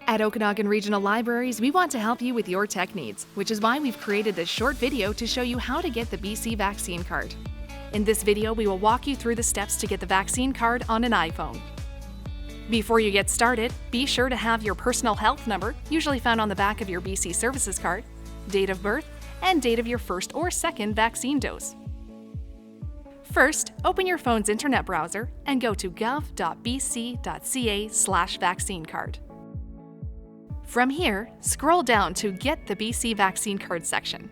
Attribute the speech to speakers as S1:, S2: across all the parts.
S1: At Okanagan Regional Libraries, we want to help you with your tech needs, which is why we've created this short video to show you how to get the BC vaccine card. In this video, we will walk you through the steps to get the vaccine card on an iPhone. Before you get started, be sure to have your personal health number, usually found on the back of your BC services card, date of birth, and date of your first or second vaccine dose. First, open your phone's internet browser and go to gov.bc.ca/vaccinecard. From here, scroll down to Get the BC Vaccine Card section.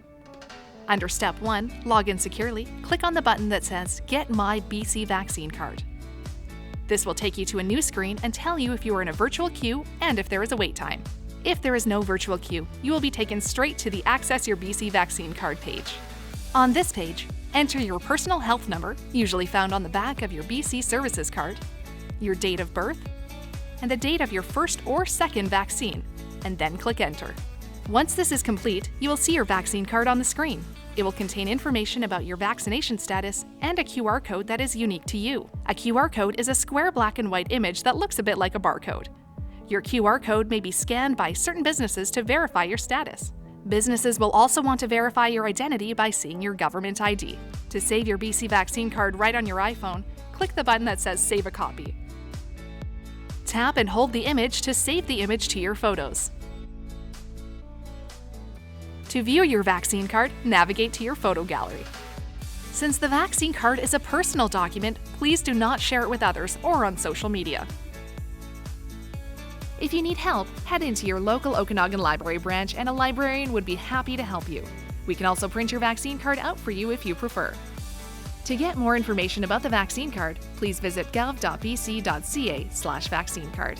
S1: Under Step 1, Log in securely, click on the button that says Get My BC Vaccine Card. This will take you to a new screen and tell you if you are in a virtual queue and if there is a wait time. If there is no virtual queue, you will be taken straight to the Access Your BC Vaccine Card page. On this page, enter your personal health number, usually found on the back of your BC services card, your date of birth, and the date of your first or second vaccine, and then click Enter. Once this is complete, you will see your vaccine card on the screen. It will contain information about your vaccination status and a QR code that is unique to you. A QR code is a square black and white image that looks a bit like a barcode. Your QR code may be scanned by certain businesses to verify your status. Businesses will also want to verify your identity by seeing your government ID. To save your BC vaccine card right on your iPhone, click the button that says Save a Copy. Tap and hold the image to save the image to your photos. To view your vaccine card, navigate to your photo gallery. Since the vaccine card is a personal document, please do not share it with others or on social media. If you need help, head into your local Okanagan Library branch and a librarian would be happy to help you. We can also print your vaccine card out for you if you prefer. To get more information about the vaccine card, please visit gov.bc.ca/vaccinecard.